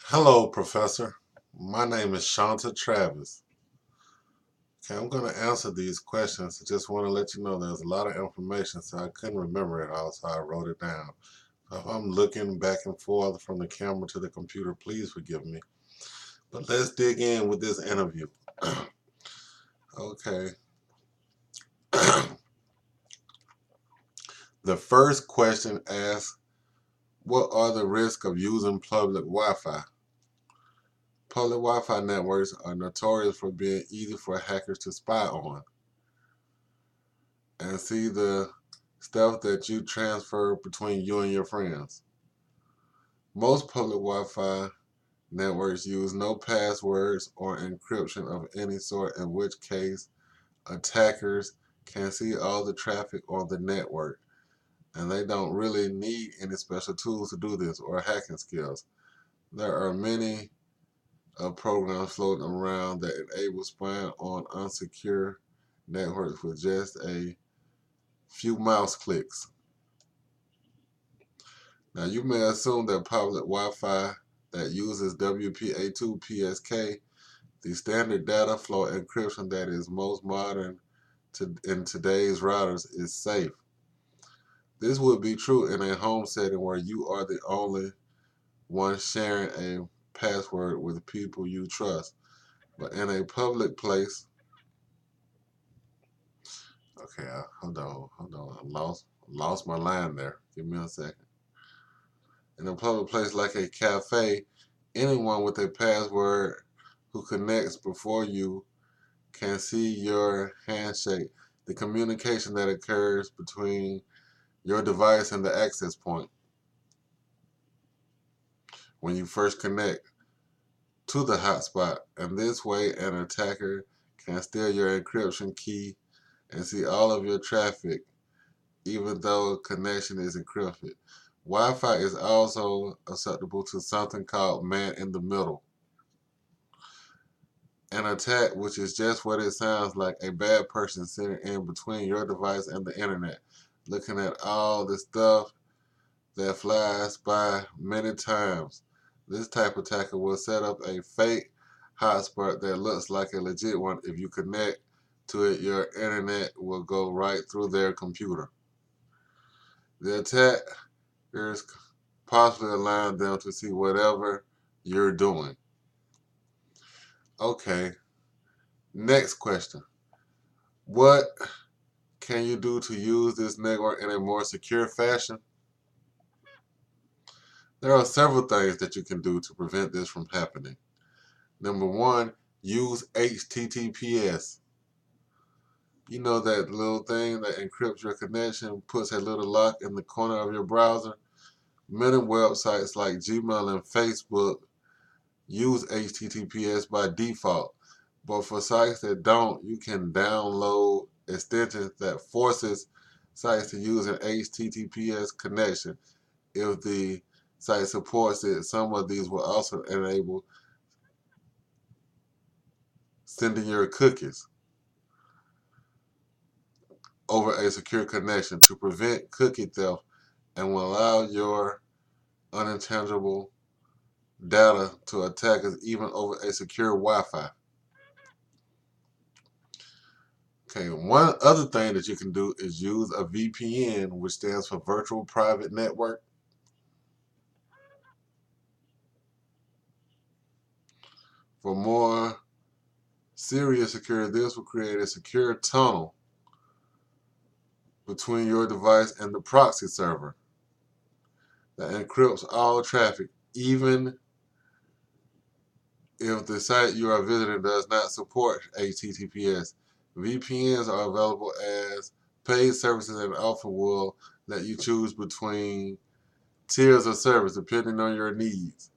Hello, Professor. My name is Shanta Travis. Okay, I'm going to answer these questions. I just want to let you know there's a lot of information, so I couldn't remember it all, so I wrote it down. So if I'm looking back and forth from the camera to the computer, please forgive me. But let's dig in with this interview. Okay. The first question asks, what are the risks of using public Wi-Fi? Public Wi-Fi networks are notorious for being easy for hackers to spy on and see the stuff that you transfer between you and your friends. Most public Wi-Fi networks use no passwords or encryption of any sort, in which case attackers can see all the traffic on the network, and they don't really need any special tools to do this or hacking skills. There are many programs floating around that enable spying on unsecure networks with just a few mouse clicks. Now, you may assume that public Wi-Fi that uses WPA2 PSK, the standard data flow encryption that is most modern in today's routers, is safe. This would be true in a home setting where you are the only one sharing a password with people you trust. But in a public place, okay, hold on, I lost my line there. Give me a second. In a public place like a cafe, anyone with a password who connects before you can see your handshake, the communication that occurs between your device and the access point when you first connect to the hotspot. And this way, an attacker can steal your encryption key and see all of your traffic, even though connection is encrypted. Wi-Fi is also susceptible to something called man in the middle. An attack, which is just what it sounds like, a bad person sitting in between your device and the internet, looking at all the stuff that flies by many times. This type of attacker will set up a fake hotspot that looks like a legit one. If you connect to it, your internet will go right through their computer. The attackers possibly allow them to see whatever you're doing. Okay, next question. What can you do to use this network in a more secure fashion? There are several things that you can do to prevent this from happening. Number one, use HTTPS. You know that little thing that encrypts your connection, puts a little lock in the corner of your browser? Many websites like Gmail and Facebook use HTTPS by default. But for sites that don't, you can download extensions that forces sites to use an HTTPS connection. If the site supports it, some of these will also enable sending your cookies over a secure connection to prevent cookie theft and will allow your unintelligible data to attackers even over a secure Wi-Fi. Okay, one other thing that you can do is use a VPN, which stands for Virtual Private Network. For more serious security, this will create a secure tunnel between your device and the proxy server that encrypts all traffic, even if the site you are visiting does not support HTTPS. VPNs are available as paid services and often will let you choose between tiers of service depending on your needs.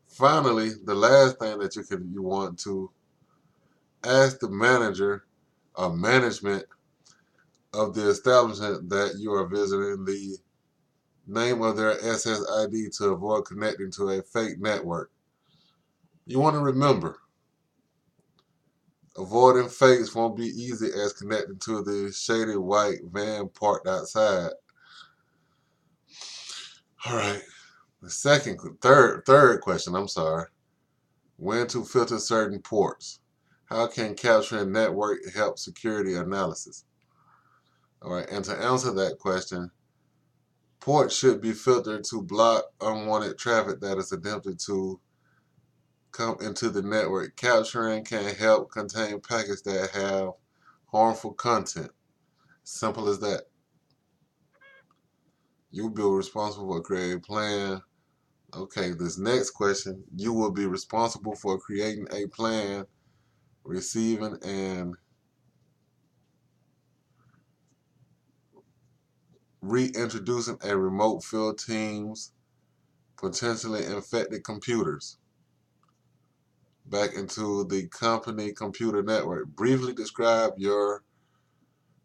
Finally, the last thing that you want to ask the manager or management of the establishment that you are visiting the name of their SSID to avoid connecting to a fake network. You want to remember, avoiding fakes won't be easy as connecting to the shady white van parked outside. All right. The third question, I'm sorry. When to filter certain ports? How can capturing network help security analysis? All right, and to answer that question, ports should be filtered to block unwanted traffic that is attempted to come into the network. Capturing can help contain packets that have harmful content. Simple as that. You will be responsible for creating a plan. Okay, this next question, you will be responsible for creating a plan, receiving and reintroducing a remote field team's potentially infected computers back into the company computer network. Briefly describe your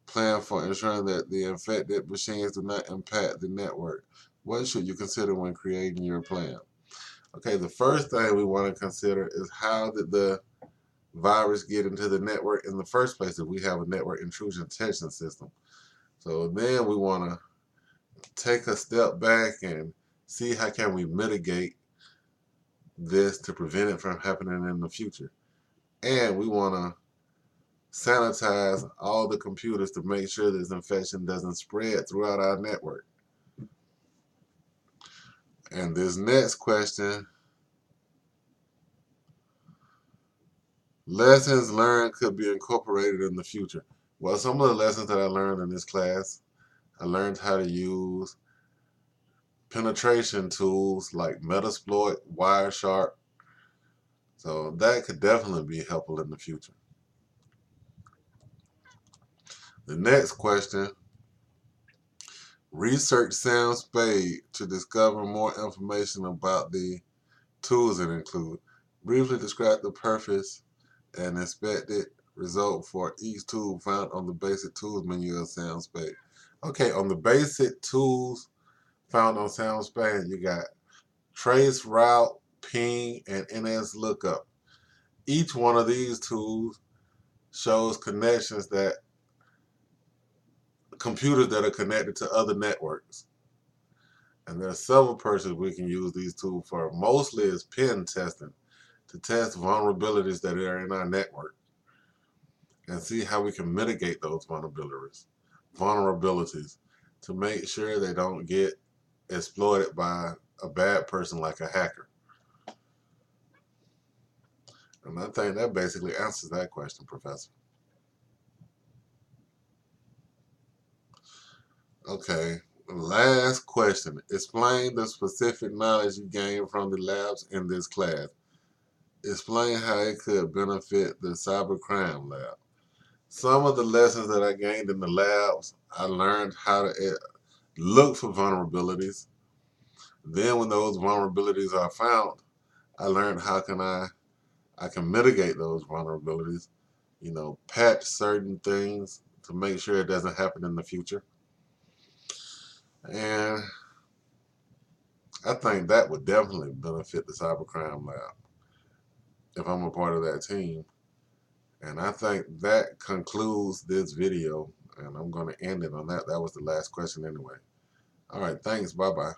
plan for ensuring that the infected machines do not impact the network. What should you consider when creating your plan? Okay, the first thing we want to consider is how did the virus get into the network in the first place if we have a network intrusion detection system. So then we want to take a step back and see how can we mitigate this to prevent it from happening in the future. And we want to sanitize all the computers to make sure this infection doesn't spread throughout our network. And this next question, lessons learned could be incorporated in the future. Well, some of the lessons that I learned in this class, I learned how to use penetration tools like Metasploit, Wireshark. So that could definitely be helpful in the future. The next question, research Sam Spade to discover more information about the tools it includes. Briefly describe the purpose and expected result for each tool found on the basic tools menu of Sam Spade. Okay, on the basic tools found on Sam Spade, you got trace, route, ping, and NS lookup. Each one of these tools shows connections that computers that are connected to other networks. And there are several purposes we can use these tools for. Mostly is pen testing to test vulnerabilities that are in our network and see how we can mitigate those vulnerabilities to make sure they don't get exploited by a bad person like a hacker. And I think that basically answers that question, Professor. Okay, last question. Explain the specific knowledge you gained from the labs in this class. Explain how it could benefit the cybercrime lab. Some of the lessons that I gained in the labs, I learned how to look for vulnerabilities. Then when those vulnerabilities are found, I learned how can I can mitigate those vulnerabilities, patch certain things to make sure it doesn't happen in the future. And I think that would definitely benefit the cybercrime lab if I'm a part of that team. And I think that concludes this video, and I'm going to end it on that. That was the last question anyway. All right, thanks. Bye-bye.